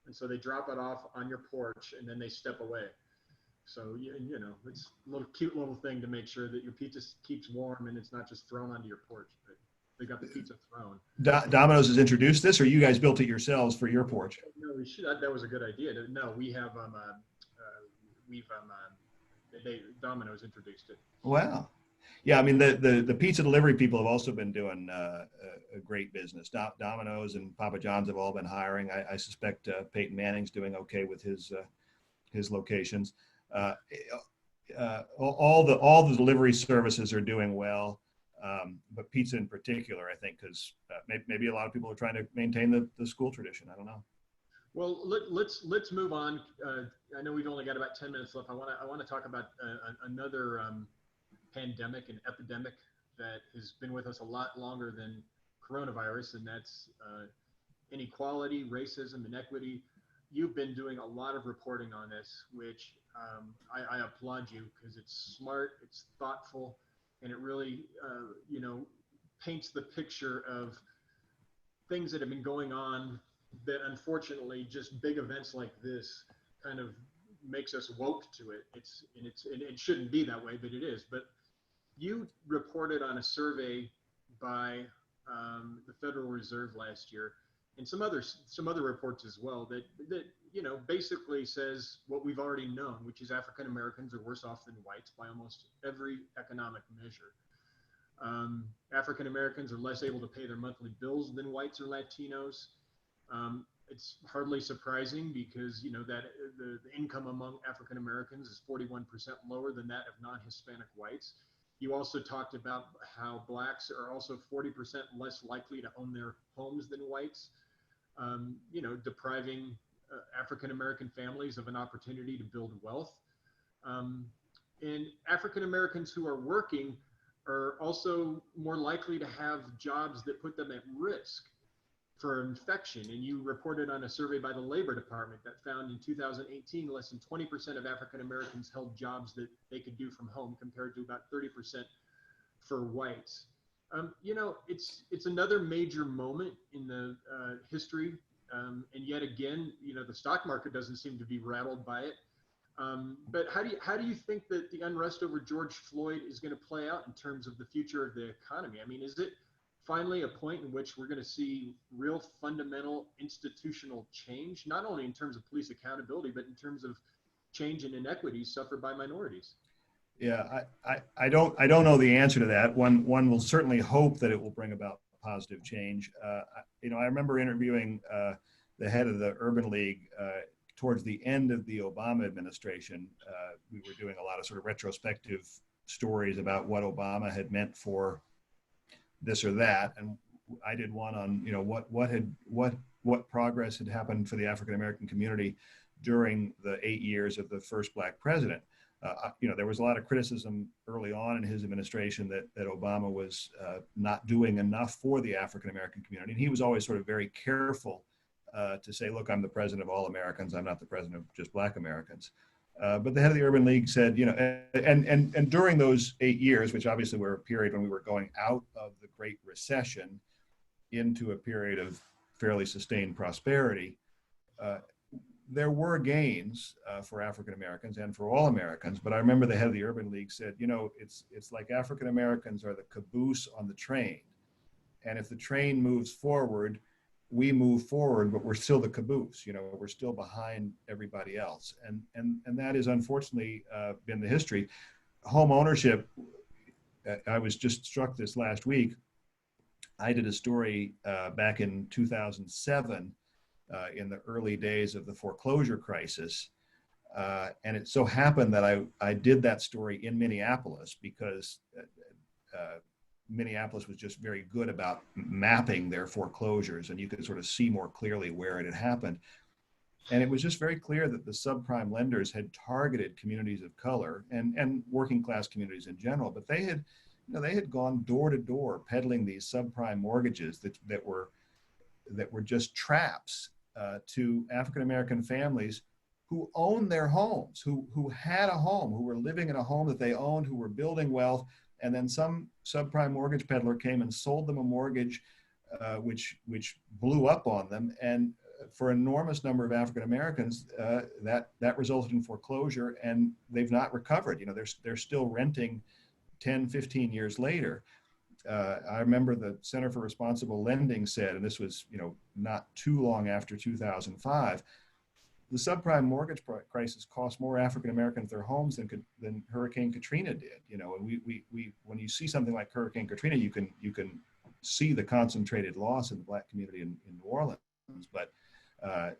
and so they drop it off on your porch, and then they step away. So it's a little cute little thing to make sure that your pizza keeps warm and it's not just thrown onto your porch. But they got the pizza thrown. Domino's has introduced this, or you guys built it yourselves for your porch? No, we should. That was a good idea. No, we have we've Domino's introduced it. Wow. Yeah, I mean the pizza delivery people have also been doing a great business. Domino's and Papa John's have all been hiring. I suspect Peyton Manning's doing okay with his locations. All the delivery services are doing well, but pizza in particular, I think, because maybe a lot of people are trying to maintain the school tradition. I don't know. Well, let's move on. I know we've only got about 10 minutes left. I want to talk about another pandemic and epidemic that has been with us a lot longer than coronavirus, and that's inequality, racism, inequity. You've been doing a lot of reporting on this, which I applaud you because it's smart, it's thoughtful, and it really paints the picture of things that have been going on that unfortunately just big events like this kind of makes us woke to it. It shouldn't be that way, but it is. But you reported on a survey by the Federal Reserve last year, and some other reports as well that basically says what we've already known, which is African Americans are worse off than whites by almost every economic measure. African Americans are less able to pay their monthly bills than whites or Latinos. It's hardly surprising because that the income among African Americans is 41% lower than that of non-Hispanic whites. You also talked about how blacks are also 40% less likely to own their homes than whites, depriving African American families of an opportunity to build wealth. And African Americans who are working are also more likely to have jobs that put them at risk for infection. And you reported on a survey by the Labor Department that found in 2018, less than 20% of African Americans held jobs that they could do from home compared to about 30% for whites. It's another major moment in the history. And yet again, the stock market doesn't seem to be rattled by it. But how do you think that the unrest over George Floyd is going to play out in terms of the future of the economy? I mean, is it finally a point in which we're going to see real fundamental institutional change, not only in terms of police accountability, but in terms of change in inequities suffered by minorities? Yeah, I don't know the answer to that. One will certainly hope that it will bring about positive change. I remember interviewing the head of the Urban League towards the end of the Obama administration. We were doing a lot of sort of retrospective stories about what Obama had meant for this or that, and I did one on what progress had happened for the African American community during the 8 years of the first Black president. There was a lot of criticism early on in his administration that Obama was not doing enough for the African American community, and he was always sort of very careful to say, "Look, I'm the president of all Americans. I'm not the president of just Black Americans." But the head of the Urban League said, and during those 8 years, which obviously were a period when we were going out of the Great Recession into a period of fairly sustained prosperity, there were gains for African Americans and for all Americans. But I remember the head of the Urban League said, it's like African Americans are the caboose on the train. And if the train moves forward, we move forward, but we're still the caboose. We're still behind everybody else, and that is unfortunately been the history. Home ownership. I was just struck this last week. I did a story back in 2007, in the early days of the foreclosure crisis, and it so happened that I did that story in Minneapolis because Minneapolis was just very good about mapping their foreclosures, and you could sort of see more clearly where it had happened. And it was just very clear that the subprime lenders had targeted communities of color and working class communities in general, but they had gone door to door peddling these subprime mortgages that were just traps to African American families who owned their homes, who had a home, who were living in a home that they owned, who were building wealth, and then some subprime mortgage peddler came and sold them a mortgage, which blew up on them. And for an enormous number of African Americans, that resulted in foreclosure, and they've not recovered. You know, they're still renting 10, 15 years later. I remember the Center for Responsible Lending said, and this was, you know, not too long after 2005, the subprime mortgage crisis cost more African Americans their homes than Hurricane Katrina did. You know, and we when you see something like Hurricane Katrina, you can see the concentrated loss in the Black community in New Orleans, but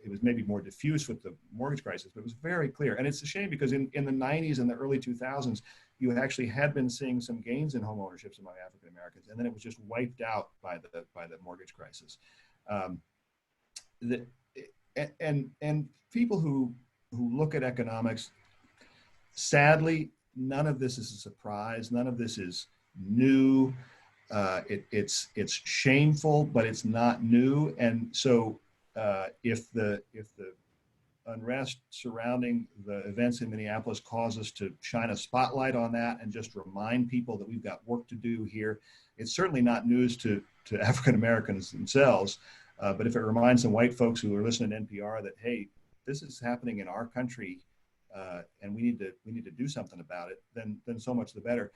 it was maybe more diffuse with the mortgage crisis, but it was very clear. And it's a shame because in the 90s and the early 2000s, you actually had been seeing some gains in home ownership among African Americans, and then it was just wiped out by the mortgage crisis. And people who look at economics, sadly, none of this is a surprise. None of this is new. It's shameful, but it's not new. And so if the unrest surrounding the events in Minneapolis cause us to shine a spotlight on that and just remind people that we've got work to do here, it's certainly not news to African Americans themselves. But if it reminds some white folks who are listening to NPR that, hey, this is happening in our country, and we need to do something about it, then so much the better.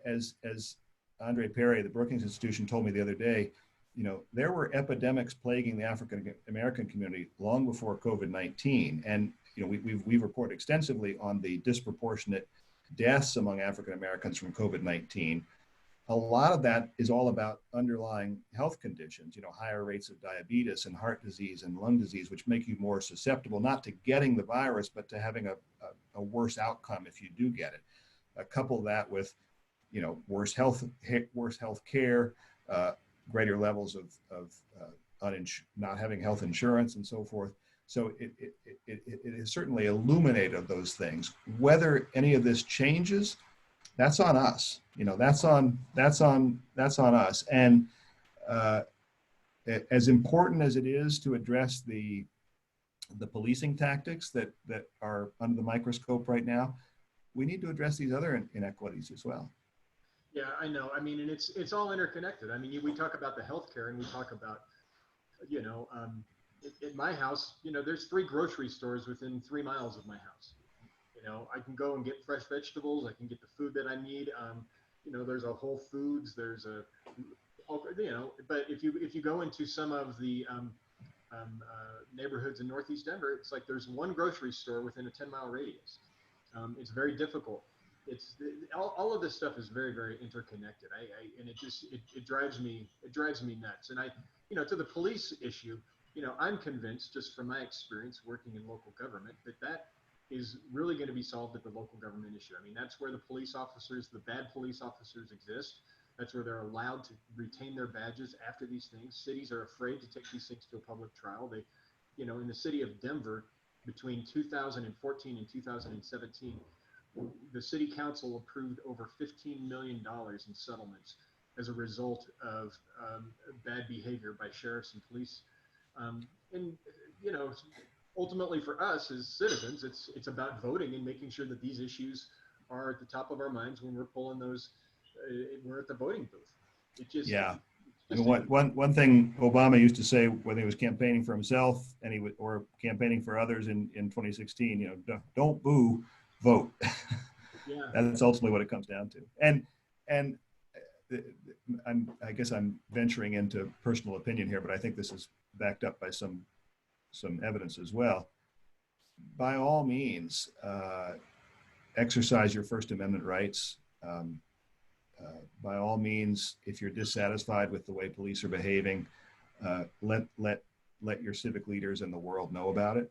As Andre Perry, the Brookings Institution, told me the other day, you know, there were epidemics plaguing the African American community long before COVID-19, and you know, we've reported extensively on the disproportionate deaths among African Americans from COVID-19. A lot of that is all about underlying health conditions, you know, higher rates of diabetes and heart disease and lung disease, which make you more susceptible, not to getting the virus, but to having a worse outcome if you do get it. Couple that with, you know, worse health care, greater levels of not having health insurance and so forth. So it has certainly illuminated those things. Whether any of this changes, that's on us. You know, that's on us. And as important as it is to address the policing tactics that are under the microscope right now, we need to address these other inequities as well. Yeah, I know. I mean, and it's all interconnected. I mean, we talk about the healthcare, and we talk about, you know, at my house, you know, there's 3 grocery stores within 3 miles of my house. You know, I can go and get fresh vegetables. I can get the food that I need. You know, there's a Whole Foods. There's a, you know, but if you go into some of the neighborhoods in Northeast Denver, it's like there's one grocery store within a 10-mile radius. It's very difficult. It's all of this stuff is very, very interconnected. And it drives me nuts. And you know, to the police issue, you know, I'm convinced, just from my experience working in local government, that is really going to be solved at the local government issue. I mean, that's where the police officers, the bad police officers, exist. That's where they're allowed to retain their badges after these things. Cities are afraid to take these things to a public trial. They, you know, in the city of Denver, between 2014 and 2017, the city council approved over $15 million in settlements as a result of bad behavior by sheriffs and police. And, you know, ultimately for us as citizens, it's about voting and making sure that these issues are at the top of our minds when we're pulling those, we're at the voting booth. It just, yeah. And one thing Obama used to say when he was campaigning for himself and or campaigning for others in 2016, you know, don't boo, vote. Yeah. That's ultimately what it comes down to. And I guess I'm venturing into personal opinion here, but I think this is backed up by some evidence as well. By all means, exercise your First Amendment rights. By all means, if you're dissatisfied with the way police are behaving, let your civic leaders and the world know about it.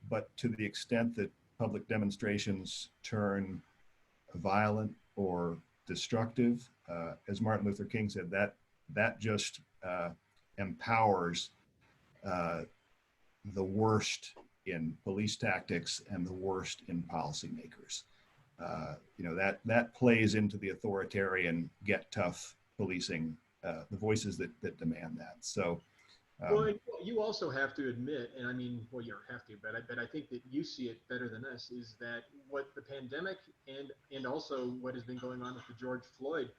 But to the extent that public demonstrations turn violent or destructive, as Martin Luther King said, that just empowers the worst in police tactics and the worst in policymakers. You know, that plays into the authoritarian, get tough policing, the voices that demand that. So Well, and you also have to admit, and I mean, well, you don't have to, but I think that you see it better than us, is that what the pandemic and also what has been going on with the George Floyd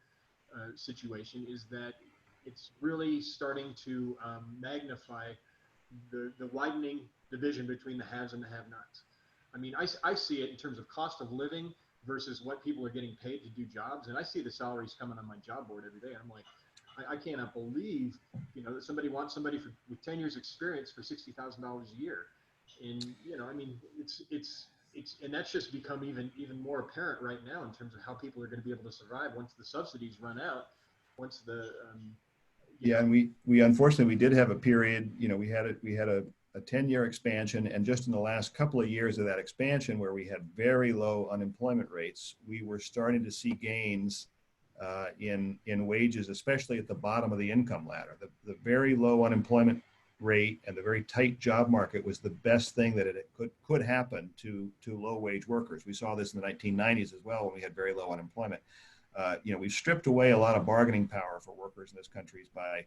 situation is that it's really starting to magnify the widening division between the haves and the have-nots. I mean, I see it in terms of cost of living versus what people are getting paid to do jobs, and I see the salaries coming on my job board every day. And I'm like, I cannot believe, that somebody wants somebody with 10 years experience for $60,000 a year. And, I mean, and that's just become even more apparent right now in terms of how people are going to be able to survive once the subsidies run out, once the, you Yeah, know, and we unfortunately we did have a period, we had a 10-year expansion, and just in the last couple of years of that expansion where we had very low unemployment rates, we were starting to see gains in wages, especially at the bottom of the income ladder. The very low unemployment rate and the very tight job market was the best thing that it could happen to low wage workers. We saw this in the 1990s as well when we had very low unemployment. We've stripped away a lot of bargaining power for workers in this country by,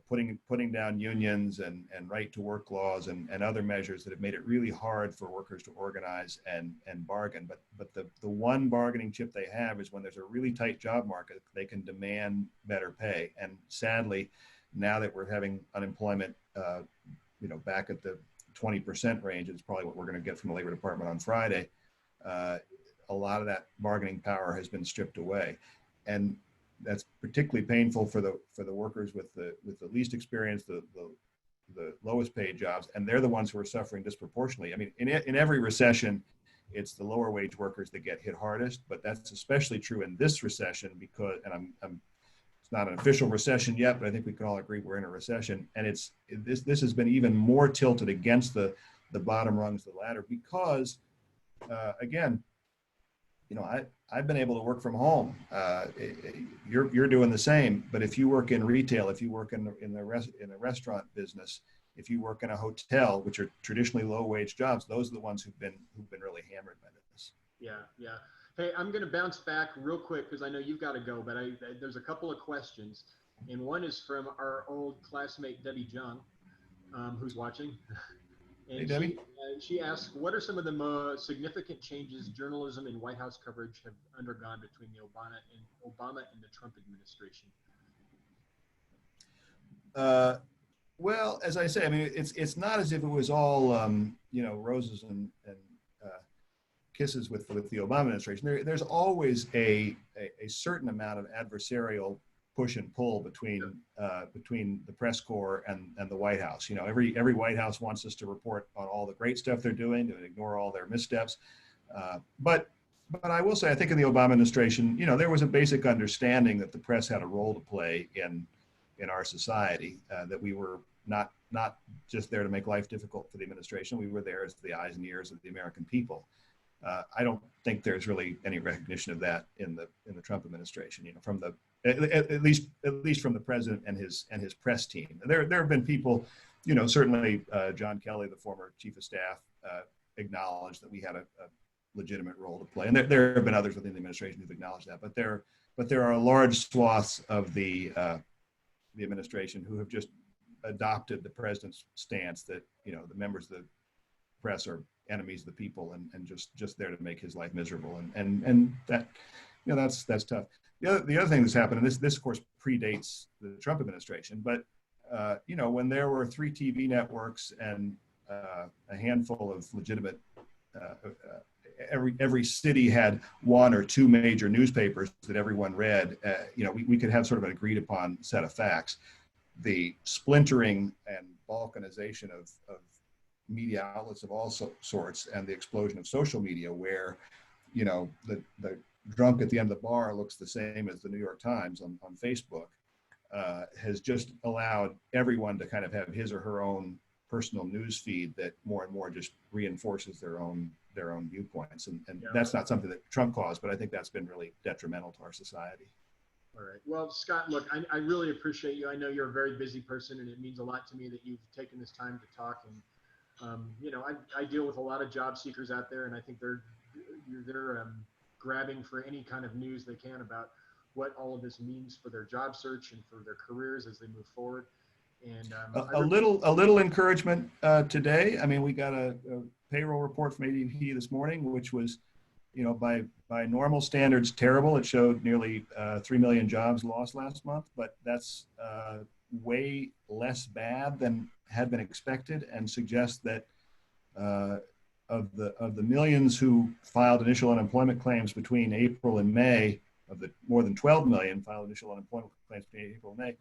putting down unions and right to work laws and other measures that have made it really hard for workers to organize and bargain. But the one bargaining chip they have is when there's a really tight job market, they can demand better pay. And sadly, now that we're having unemployment, back at the 20% range, it's probably what we're going to get from the Labor Department on Friday. A lot of that bargaining power has been stripped away, and that's particularly painful for the workers with the least experience, the lowest paid jobs, and they're the ones who are suffering disproportionately. I mean, in every recession, it's the lower wage workers that get hit hardest, but that's especially true in this recession because, and it's not an official recession yet, but I think we can all agree we're in a recession, and this has been even more tilted against the bottom rungs of the ladder because, again, I've been able to work from home. You're doing the same, but if you work in retail, if you work in the restaurant business, if you work in a hotel, which are traditionally low wage jobs, those are the ones who've been really hammered by this. Yeah. Hey, I'm going to bounce back real quick because I know you've got to go, but there's a couple of questions, and one is from our old classmate Debbie Jung, who's watching. Hey, And Debbie. she asks, what are some of the most significant changes journalism and White House coverage have undergone between the Obama and the Trump administration? Well, as I say, I mean, it's not as if it was all roses and kisses with the Obama administration. There's always a certain amount of adversarial push and pull between the press corps and the White House. Every White House wants us to report on all the great stuff they're doing, to ignore all their missteps. But I will say, I think in the Obama administration, there was a basic understanding that the press had a role to play in our society, that we were not just there to make life difficult for the administration. We were there as the eyes and ears of the American people. I don't think there's really any recognition of that in the Trump administration. From at least from the president and his press team. There have been people, certainly John Kelly, the former chief of staff, acknowledged that we had a legitimate role to play, and there have been others within the administration who've acknowledged that. But there are large swaths of the administration who have just adopted the president's stance that the members of the press are enemies of the people and just there to make his life miserable, and that that's tough. The other thing that's happened, and this of course predates the Trump administration, but when there were 3 TV networks and a handful of legitimate, every city had 1 or 2 major newspapers that everyone read. We could have sort of an agreed upon set of facts. The splintering and balkanization of media outlets of all sorts, and the explosion of social media, where the drunk at the end of the bar looks the same as the New York Times on Facebook, has just allowed everyone to kind of have his or her own personal news feed that more and more just reinforces their own viewpoints, and that's not something that Trump caused, but I think that's been really detrimental to our society. All right. Well, Scott, look, I really appreciate you. I know you're a very busy person, and it means a lot to me that you've taken this time to talk. And I deal with a lot of job seekers out there, and I think they're grabbing for any kind of news they can about what all of this means for their job search and for their careers as they move forward. And a little encouragement today. I mean, we got a payroll report from ADP this morning, which was, by normal standards, terrible. It showed nearly 3 million jobs lost last month, but that's way less bad than had been expected, and suggests that of the millions who filed initial unemployment claims between April and May, of the more than 12 million filed initial unemployment claims between April and May,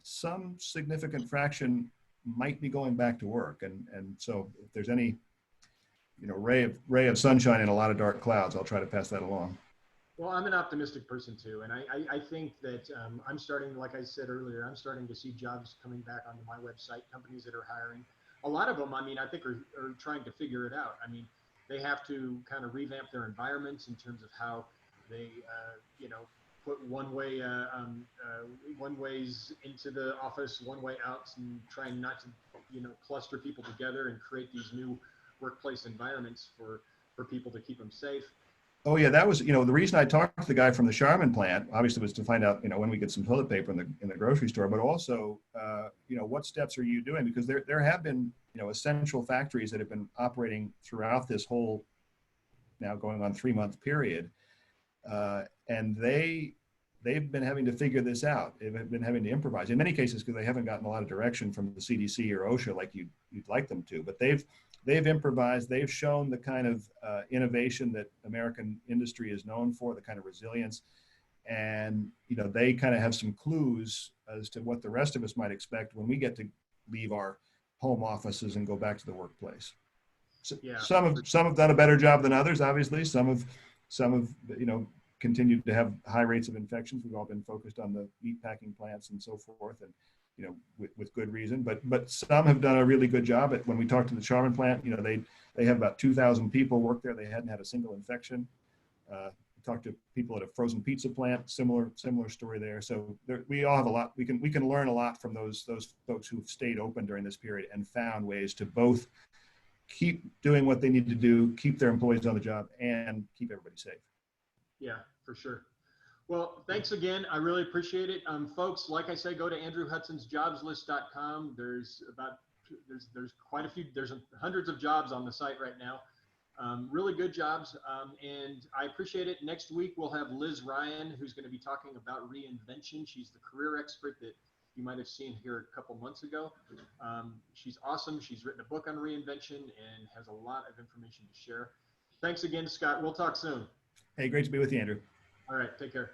some significant fraction might be going back to work. And so if there's any, ray of sunshine in a lot of dark clouds, I'll try to pass that along. Well, I'm an optimistic person too. And I think that I'm starting, like I said earlier, I'm starting to see jobs coming back onto my website, companies that are hiring. A lot of them, I mean, I think are trying to figure it out. I mean, they have to kind of revamp their environments in terms of how they, put one ways into the office, one way out, and trying not to, cluster people together and create these new workplace environments for people to keep them safe. Oh yeah, that was, the reason I talked to the guy from the Charmin plant, obviously, was to find out, when we get some toilet paper in the grocery store, but also, what steps are you doing? Because there have been, essential factories that have been operating throughout this whole now going on 3-month period. And they've been having to figure this out. They've been having to improvise in many cases because they haven't gotten a lot of direction from the CDC or OSHA like you'd like them to. But they've improvised. They've shown the kind of innovation that American industry is known for, the kind of resilience, and they kind of have some clues as to what the rest of us might expect when we get to leave our home offices and go back to the workplace. So, yeah. Some have done a better job than others. Obviously, some have continued to have high rates of infections. We've all been focused on the meat packing plants and so forth, and with good reason. But some have done a really good job. When we talked to the Charmin plant, they have about 2,000 people work there. They hadn't had a single infection. We talked to people at a frozen pizza plant. Similar story there. So we all have a lot. We can learn a lot from those folks who've stayed open during this period and found ways to both keep doing what they need to do, keep their employees on the job, and keep everybody safe. Yeah, for sure. Well, thanks again. I really appreciate it. Folks, like I say, go to andrewhudsonsjobslist.com. There's quite a few, there's hundreds of jobs on the site right now. Really good jobs. And I appreciate it. Next week, we'll have Liz Ryan, who's going to be talking about reinvention. She's the career expert that you might have seen here a couple months ago. She's awesome. She's written a book on reinvention and has a lot of information to share. Thanks again, Scott. We'll talk soon. Hey, great to be with you, Andrew. All right, take care.